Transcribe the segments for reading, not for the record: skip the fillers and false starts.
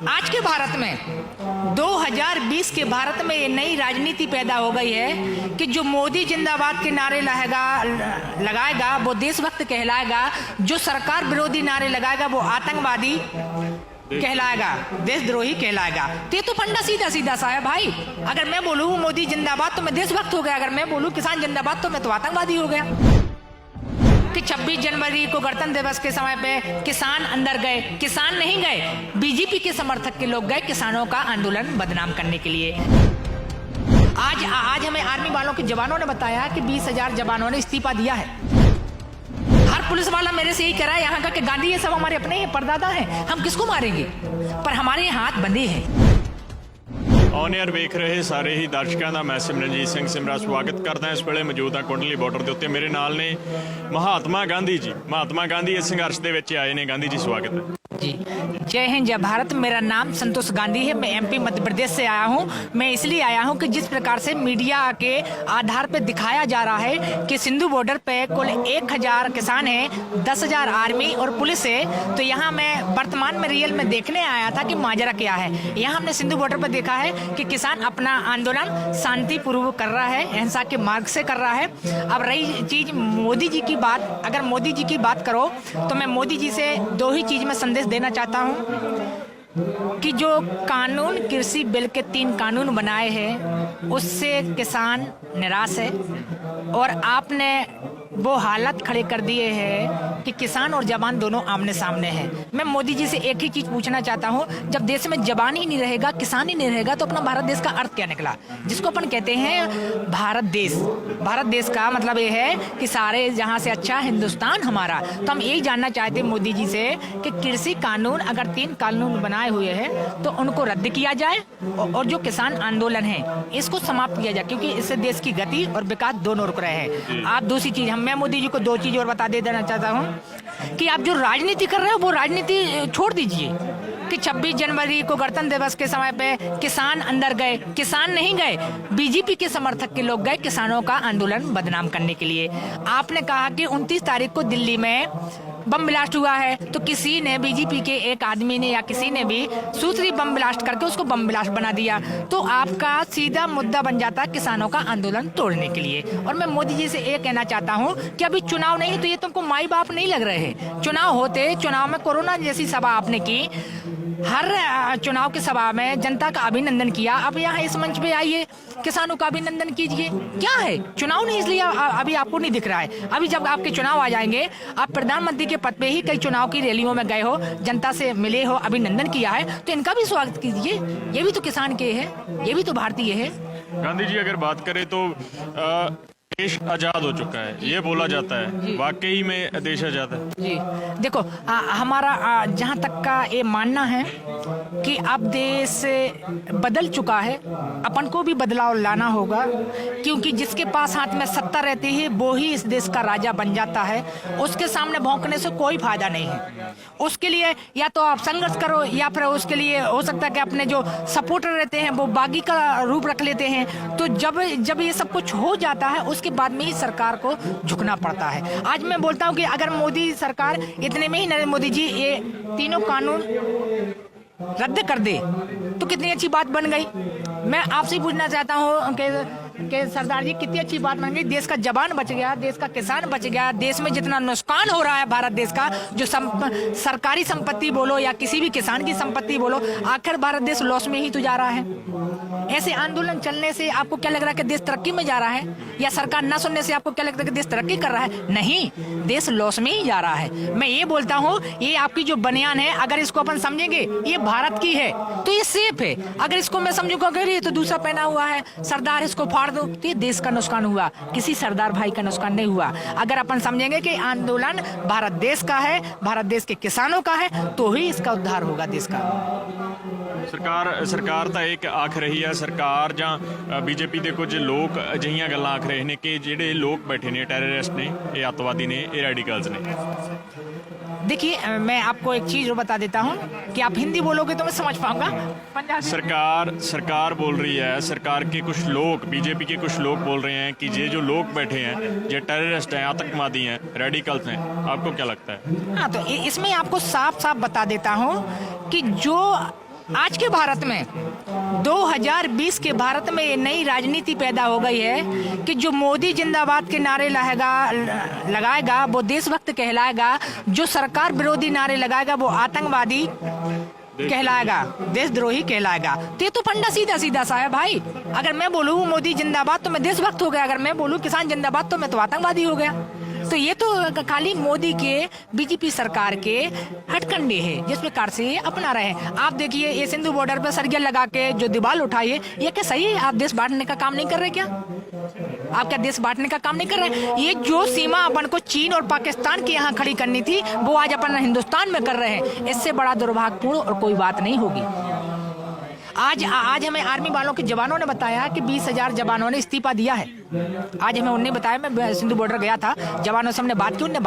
आज के भारत में 2020 के भारत में ये नई राजनीति पैदा हो गई है कि जो मोदी जिंदाबाद के नारे लगाएगा वो देशभक्त कहलाएगा, जो सरकार विरोधी नारे लगाएगा वो आतंकवादी कहलाएगा, देशद्रोही कहलाएगा। तो ये तो फंडा सीधा सीधा सा है भाई। अगर मैं बोलूं मोदी जिंदाबाद तो मैं देशभक्त हो गया, अगर मैं बोलूं किसान जिंदाबाद तो मैं तो आतंकवादी हो गया। कि 26 जनवरी को गणतंत्र दिवस के समय पे किसान अंदर गए, किसान नहीं गए, बीजेपी के समर्थक के लोग गए किसानों का आंदोलन बदनाम करने के लिए। आज हमें आर्मी वालों के जवानों ने बताया कि 20,000 जवानों ने इस्तीफा दिया है। हर पुलिस वाला मेरे से यही कह रहा है यहाँ का कि गांधी ये सब हमारे अपने ही परदादा हैं, हम किसको मारेंगे, पर हमारे हाथ बंधे हैं। ऑन एयर वेख रहे ਸਾਰੇ ਹੀ ਦਰਸ਼ਕਾਂ ਦਾ ਮੈਂ ਸਿਮਰਨਜੀਤ ਸਿੰਘ ਸਿਮਰਾ ਸਵਾਗਤ ਕਰਦਾ ਇਸ ਵੇਲੇ ਮੌਜੂਦ ਹਾਂ ਕੁੰਡਲੀ ਬਾਰਡਰ ਦੇ ਉੱਤੇ। ਮੇਰੇ ਨਾਲ ਨੇ ਮਹਾਤਮਾ ਗਾਂਧੀ ਜੀ। ਮਹਾਤਮਾ ਗਾਂਧੀ ਇਸ ਸੰਘਰਸ਼ ਦੇ ਵਿੱਚ ਆਏ ਨੇ। गांधी जी स्वागत है जी। जय हिंद जय भारत। मेरा नाम संतोष गांधी है, मैं एमपी मध्य प्रदेश से आया हूँ। मैं इसलिए आया हूँ कि जिस प्रकार से मीडिया के आधार पर दिखाया जा रहा है कि सिंधु बॉर्डर पे कुल 1,000 किसान हैं, 10,000 आर्मी और पुलिस है, तो यहाँ मैं वर्तमान में रियल में देखने आया था कि माजरा क्या है। यहाँ हमने सिंधु बॉर्डर पर देखा है कि किसान अपना आंदोलन शांतिपूर्वक कर रहा है, अहिंसा के मार्ग से कर रहा है। अब रही चीज मोदी जी की बात, अगर मोदी जी की बात करो तो मैं मोदी जी से दो ही चीज में संदेश देना चाहता हूं कि जो कानून कृषि बिल के 3 कानून बनाए हैं उससे किसान निराश है, और आपने वो हालत खड़े कर दिए हैं कि किसान और जवान दोनों आमने सामने हैं। मैं मोदी जी से एक ही चीज पूछना चाहता हूं, जब देश में जवान ही नहीं रहेगा, किसान ही नहीं रहेगा, तो अपना भारत देश का अर्थ क्या निकला, जिसको अपन कहते हैं भारत देश। भारत देश का मतलब ये है कि सारे जहां से अच्छा हिंदुस्तान हमारा। तो हम यही जानना चाहते हैं मोदी जी से कि कृषि कानून अगर 3 कानून बनाए हुए हैं तो उनको रद्द किया जाए, और जो किसान आंदोलन है इसको समाप्त किया जाए, क्योंकि इससे देश की गति और विकास दोनों रुक रहे हैं। आप दूसरी चीज, मैं मोदी जी को 2 चीज और बता देना चाहता हूँ कि आप जो राजनीति कर रहे हो वो राजनीति छोड़ दीजिए। कि 26 जनवरी को गणतंत्र दिवस के समय पे किसान अंदर गए, किसान नहीं गए, बीजेपी के समर्थक के लोग गए किसानों का आंदोलन बदनाम करने के लिए। आपने कहा कि 29 तारीख को दिल्ली में बम ब्लास्ट हुआ है, तो किसी ने, बीजेपी के एक आदमी ने या किसी ने भी सूत्री बम ब्लास्ट करके उसको बम ब्लास्ट बना दिया, तो आपका सीधा मुद्दा बन जाता किसानों का आंदोलन तोड़ने के लिए। और मैं मोदी जी से ये कहना चाहता हूँ कि अभी चुनाव नहीं, तो ये तुमको माई बाप नहीं लग रहे हैं। चुनाव होते, चुनाव में कोरोना जैसी सभा आपने की, हर चुनाव की सभा में जनता का अभिनंदन किया, अब यहाँ इस मंच पे आइए किसानों का अभिनंदन कीजिए। क्या है, चुनाव नहीं इसलिए अभी आपको नहीं दिख रहा है। अभी जब आपके चुनाव आ जाएंगे, आप प्रधानमंत्री के पद पे ही कई चुनाव की रैलियों में गए हो, जनता से मिले हो, अभिनंदन किया है, तो इनका भी स्वागत कीजिए। ये भी तो किसान के है, ये भी तो भारतीय है। गांधी जी अगर बात करें तो देश आजाद हो चुका है, ये बोला जाता है, वाकई में देश आजाद है? जी देखो, हमारा जहाँ तक का ये मानना है कि अब देश बदल चुका है, अपन को भी बदलाव लाना होगा, क्योंकि जिसके पास हाथ में सत्ता रहती है वो ही इस देश का राजा बन जाता है। उसके सामने भौंकने से कोई फायदा नहीं है। उसके लिए या तो आप संघर्ष करो, या फिर उसके लिए हो सकता है कि अपने जो सपोर्टर रहते हैं वो बागी का रूप रख लेते हैं। तो जब ये सब कुछ हो जाता है उसके बाद में ही सरकार को झुकना पड़ता है। आज मैं बोलता हूं कि अगर मोदी सरकार इतने में ही नरेंद्र मोदी जी ये 3 कानून रद्द कर दे तो कितनी अच्छी बात बन गई। मैं आपसे पूछना चाहता हूं कि सरदार जी कितनी अच्छी बात बन गई, देश का जवान बच गया, देश का किसान बच गया। देश में जितना नुकसान हो रहा है भारत देश का, जो सरकारी संपत्ति बोलो या किसी भी किसान की संपत्ति बोलो, आखिर भारत देश लॉस में ही तो जा रहा है। ऐसे आंदोलन चलने से आपको क्या लग रहा है कि देश तरक्की में जा रहा है, या सरकार न सुनने से आपको क्या लगता है कि देश तरक्की कर रहा है? नहीं, देश लॉस में ही जा रहा है। मैं ये बोलता हूँ, ये आपकी जो बनियान है, अगर इसको अपन समझेंगे ये भारत की है तो ये सेफ है। अगर इसको मैं समझूंगा कि ये तो दूसरा पहना हुआ है, सरदार इसको फाड़ दो, तो ये देश का नुकसान हुआ, किसी सरदार भाई का नुकसान नहीं हुआ। अगर अपन समझेंगे कि आंदोलन भारत देश का है, भारत देश के किसानों का है, तो ही इसका उद्धार होगा देश का। सरकार ਤਾਂ ਇੱਕ ਆਖ ਰਹੀ ਹੈ, ਸਰਕਾਰ ਜਾਂ ਬੀਜੇਪੀ ਦੇ ਕੁਝ ਲੋਕ ਅਜਿਹੀਆਂ ਗੱਲਾਂ ਆਖ ਰਹੇ ਨੇ ਕਿ ਜਿਹੜੇ ਲੋਕ ਬੈਠੇ ਨੇ ਟੈਰਰਿਸਟ ਨੇ, ਇਹ ਅੱਤਵਾਦੀ ਨੇ, ਇਹ ਰੈਡੀਕल्स ਨੇ। देखिए, मैं आपको एक चीज बता देता हूँ कि आप हिंदी बोलोगे तो मैं समझ पाऊंगा। सरकार बोल रही है, सरकार के कुछ लोग, बीजेपी के कुछ लोग बोल रहे हैं कि ये जो लोग बैठे हैं ये टेररिस्ट हैं, आतंकवादी हैं, रेडिकल्स हैं। आपको क्या लगता है? हाँ, तो इसमें आपको साफ साफ बता देता हूँ कि जो आज के भारत में 2020 के भारत में ये नई राजनीति पैदा हो गई है कि जो मोदी जिंदाबाद के नारे लगाएगा वो देशभक्त कहलाएगा, जो सरकार विरोधी नारे लगाएगा वो आतंकवादी कहलाएगा, देशद्रोही कहलाएगा। तो ये तो फंडा सीधा सीधा सा है भाई। अगर मैं बोलूँ मोदी जिंदाबाद तो मैं देशभक्त हो गया, अगर मैं बोलूँ किसान जिंदाबाद तो मैं तो आतंकवादी हो गया। तो ये तो खाली मोदी के बीजेपी सरकार के हटकंडे हैं जिस प्रकार से ये अपना रहे हैं। आप देखिए ये सिंधु बॉर्डर पर सरिया लगा के जो दीवार उठाई है, ये क्या सही है? आप देश बांटने का काम नहीं कर रहे क्या? आप क्या देश बांटने का काम नहीं कर रहे? ये जो सीमा अपन को चीन और पाकिस्तान के यहाँ खड़ी करनी थी वो आज अपन हिंदुस्तान में कर रहे हैं। इससे बड़ा दुर्भाग्यपूर्ण और कोई बात नहीं होगी। आज हमें आर्मी वालों के जवानों ने बताया कि 20,000 जवानों ने इस्तीफा दिया है। आज हमें उन्होंने बताया, मैं सिंधु बॉर्डर गया था, जवानों से हमने बात की, उन्होंने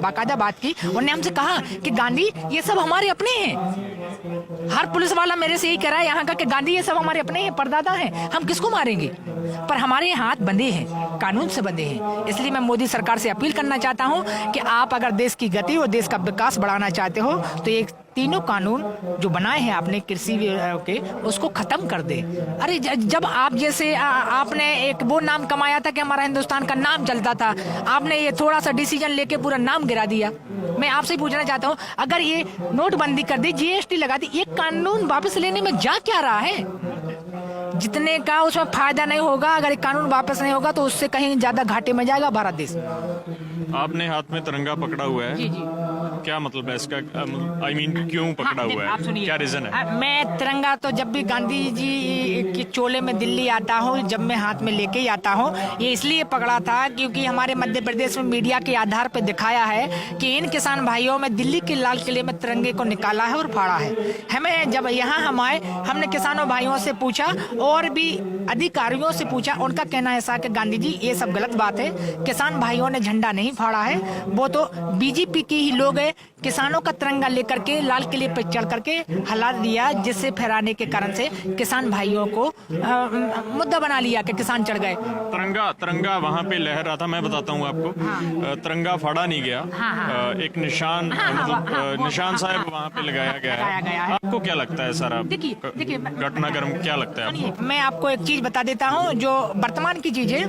बाकायदा बात की। उन्होंने हमसे कहा कि गांधी ये सब हमारे अपने हैं। हर पुलिस वाला मेरे से यही कह रहा है यहाँ का कि गांधी ये सब हमारे अपने हैं, परदादा हैं, हम किसको मारेंगे? पर हमारे हाथ बंधे हैं, कानून से बंधे हैं। इसलिए मैं मोदी सरकार से अपील करना चाहता हूँ कि आप अगर देश की गति और देश का विकास बढ़ाना चाहते हो तो ये तीनों कानून जो बनाए हैं आपने कृषि के, उसको खत्म कर दे। अरे जब आप जैसे आपने एक वो नाम कमाया था कि हमारा हिंदुस्तान का नाम चलता था, आपने ये थोड़ा सा डिसीजन लेके पूरा नाम गिरा दिया। मैं आपसे पूछना चाहता हूँ, अगर ये नोटबंदी कर दी, जीएसटी लगा दी, ये कानून वापस लेने में जा क्या रहा है? जितने का उसमें फायदा नहीं होगा, अगर कानून वापस नहीं होगा तो उससे कहीं ज्यादा घाटे में जाएगा भारत देश। आपने हाथ में तिरंगा पकड़ा हुआ है, जी जी, क्या मतलब है इसका? आई मीन क्यों पकड़ा हुआ है, क्या रीजन है? मैं तिरंगा तो जब भी गांधी जी के चोले में दिल्ली आता हूँ, जब मैं हाथ में लेके ही आता हूँ, ये इसलिए पकड़ा था क्योंकि हमारे मध्य प्रदेश में मीडिया के आधार पर दिखाया है कि इन किसान भाइयों में दिल्ली के लाल किले में तिरंगे को निकाला है और फाड़ा है। हमें जब यहाँ हम आए, हमने किसानों भाइयों से पूछा और भी अधिकारियों से पूछा, उनका कहना ऐसा कि गांधी जी ये सब गलत बात है, किसान भाइयों ने झंडा नहीं फाड़ा है, वो तो बीजेपी के ही लोग है। किसानों का तिरंगा लेकर के लाल किले पर चढ़ करके हला दिया, जिससे फहराने के कारण से किसान भाइयों को मुद्दा बना लिया कि किसान चढ़ गए। तिरंगा वहाँ पे लहर रहा था, मैं बताता हूँ आपको। तिरंगा फाड़ा नहीं गया, एक निशान मतलब निशान साहब वहाँ पे लगाया गया है। आपको क्या लगता है सारा देखिए घटनाक्रम क्या लगता है आपको? मैं आपको एक चीज बता देता हूँ जो वर्तमान की चीज है।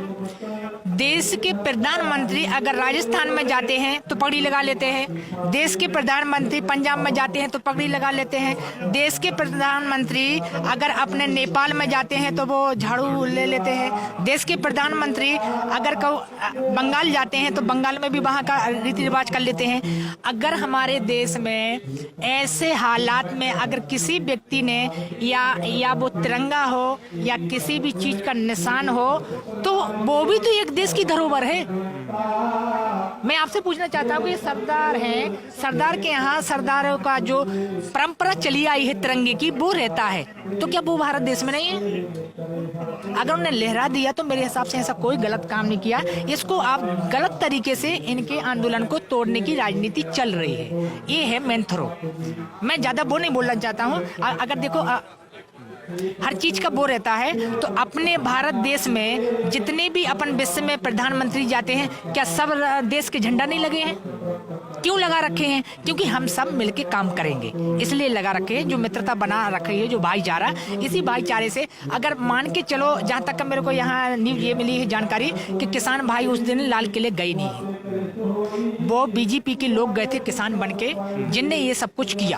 देश के प्रधानमंत्री अगर राजस्थान में जाते हैं तो पगड़ी लगा लेते हैं, देश के प्रधानमंत्री पंजाब में जाते हैं तो पगड़ी लगा लेते हैं, देश के प्रधानमंत्री अगर अपने नेपाल में जाते हैं तो वो झाड़ू ले लेते हैं, देश के प्रधानमंत्री अगर बंगाल जाते हैं तो बंगाल में भी वहाँ का रीति रिवाज कर लेते हैं। अगर हमारे देश में ऐसे हालात में अगर किसी व्यक्ति ने या वो तिरंगा हो या किसी भी चीज का निशान हो तो वो भी तो एक देश की धरोहर है। मैं आपसे पूछना चाहता हूँ कि सरदार हैं, सरदार के यहाँ सरदारों का जो परंपरा चली आई है तिरंगे की वो रहता है, तो क्या वो भारत देश में नहीं है? अगर उन्हें लहरा दिया तो मेरे हिसाब से ऐसा कोई गलत काम नहीं किया। इसको आप गलत तरीके से इनके आंदोलन को तोड़ने की राजनीति चल रही है, ये है मेन थ्रो। मैं ज्यादा वो नहीं बोलना चाहता हूँ। अगर देखो हर चीज का वो रहता है तो अपने भारत देश में जितने भी अपन विश्व में प्रधानमंत्री जाते हैं, क्या सब देश के झंडा नहीं लगे हैं? क्यों लगा रखे हैं? क्योंकि हम सब मिलके काम करेंगे इसलिए लगा रखे हैं। जो मित्रता बना रखी है, जो भाईचारा, इसी भाईचारे से अगर मान के चलो, जहां तक मेरे को यहाँ न्यूज ये मिली है जानकारी कि किसान भाई उस दिन लाल किले गए नहीं है, वो बीजेपी के लोग गए थे किसान बन के, जिनने ये सब कुछ किया।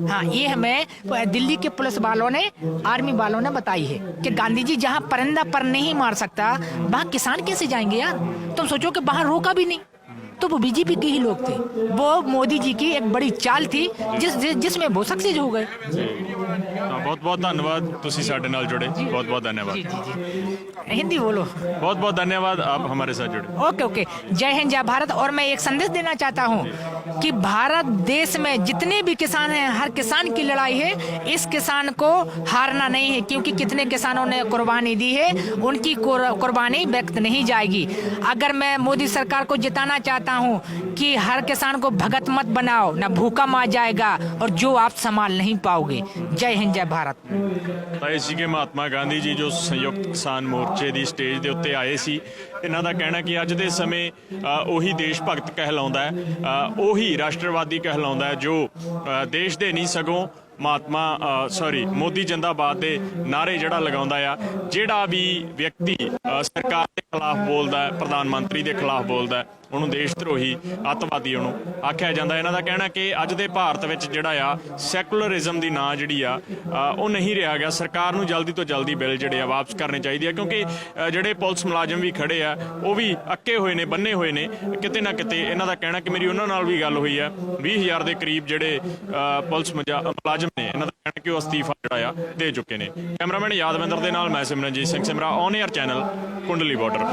हाँ, ये हमें दिल्ली के पुलिस वालों ने, आर्मी वालों ने बताई है कि गांधी जी जहाँ परिंदा पर नहीं मार सकता वहाँ किसान कैसे जाएंगे यार? तुम सोचो कि वहाँ रोका भी नहीं, तो वो बीजेपी के ही लोग थे। वो मोदी जी की एक बड़ी चाल थी जिसमें वो सक्सेस हो गए। बहुत बहुत धन्यवाद, तुसी साडे नाल जुड़े, बहुत बहुत धन्यवाद। जी जी जी, हिंदी बोलो। बहुत बहुत धन्यवाद, आप हमारे साथ जुड़े। ओके ओके, जय हिंद जय भारत। और मैं एक संदेश देना चाहता हूँ कि भारत देश में जितने भी किसान हैं, हर किसान की लड़ाई है, इस किसान को हारना नहीं है, क्योंकि कितने किसानों ने कुर्बानी दी है, उनकी कुर्बानी व्यक्त नहीं जाएगी। अगर मैं मोदी सरकार को जिताना चाहता हूँ कि हर किसान को भगत मत बनाओ, ना भूखा मार जाएगा और जो आप संभाल नहीं पाओगे। जय हिंद जय भारत। ਤਾਂ ਇਹ ਸੀਗੇ ਮਹਾਤਮਾ ਗਾਂਧੀ ਜੀ ਜੋ ਸੰਯੁਕਤ ਕਿਸਾਨ ਮੋਰਚੇ ਦੀ ਸਟੇਜ ਦੇ ਉੱਤੇ ਆਏ ਸੀ। ਇਹਨਾਂ ਦਾ ਕਹਿਣਾ ਕਿ ਅੱਜ ਦੇ ਸਮੇਂ ਉਹੀ ਦੇਸ਼ ਭਗਤ ਕਹਿਲਾਉਂਦਾ ਹੈ, ਉਹੀ ਰਾਸ਼ਟਰਵਾਦੀ ਕਹਿਲਾਉਂਦਾ ਹੈ ਜੋ ਦੇਸ਼ ਦੇ ਨਹੀਂ ਸਗੋਂ ਮੋਦੀ ਜਿੰਦਾਬਾਦ ਦੇ ਨਾਰੇ ਜਿਹੜਾ ਲਗਾਉਂਦਾ ਆ, ਜਿਹੜਾ ਵੀ ਵਿਅਕਤੀ ਸਰਕਾਰ ਦੇ ਖਿਲਾਫ ਬੋਲਦਾ ਹੈ, ਪ੍ਰਧਾਨ ਮੰਤਰੀ ਦੇ ਖਿਲਾਫ ਬੋਲਦਾ ਹੈ, ਉਹਨੂੰ ਦੇਸ਼ ਧਰੋਹੀ, ਅੱਤਵਾਦੀ ਉਹਨੂੰ ਆਖਿਆ ਜਾਂਦਾ। ਇਹਨਾਂ ਦਾ ਕਹਿਣਾ ਕਿ ਅੱਜ ਦੇ ਭਾਰਤ ਵਿੱਚ ਜਿਹੜਾ ਆ ਸੈਕੂਲਰਿਜ਼ਮ ਦੀ ਨਾਂ ਜਿਹੜੀ ਆ ਉਹ ਨਹੀਂ ਰਿਹਾ ਗਿਆ। ਸਰਕਾਰ ਨੂੰ ਜਲਦੀ ਤੋਂ ਜਲਦੀ ਬਿੱਲ ਜਿਹੜੇ ਆ ਵਾਪਸ ਕਰਨੇ ਚਾਹੀਦੇ ਆ, ਕਿਉਂਕਿ ਜਿਹੜੇ ਪੁਲਿਸ ਮੁਲਾਜ਼ਮ ਵੀ ਖੜੇ ਆ ਉਹ ਵੀ ਅੱਕੇ ਹੋਏ ਨੇ, ਬੰਨੇ ਹੋਏ ਨੇ ਕਿਤੇ ਨਾ ਕਿਤੇ। ਇਹਨਾਂ ਦਾ ਕਹਿਣਾ ਕਿ ਮੇਰੀ ਉਹਨਾਂ ਨਾਲ ਵੀ ਗੱਲ ਹੋਈ ਆ, 20,000 ਦੇ ਕਰੀਬ ਜਿਹੜੇ ਪੁਲਿਸ ਮੁਲਾਜ਼ਮ ਨੇ, ਇਹਨਾਂ ਦਾ ਕਹਿਣਾ ਕਿ ਉਹ ਅਸਤੀਫਾ ਜਿਹੜਾ ਆ ਦੇ ਚੁੱਕੇ ਨੇ। ਕੈਮਰਾਮੈਨ ਯਾਦਵਿੰਦਰ ਦੇ ਨਾਲ ਮੈਂ Simranjit Singh Simra, on air channel Kundli border.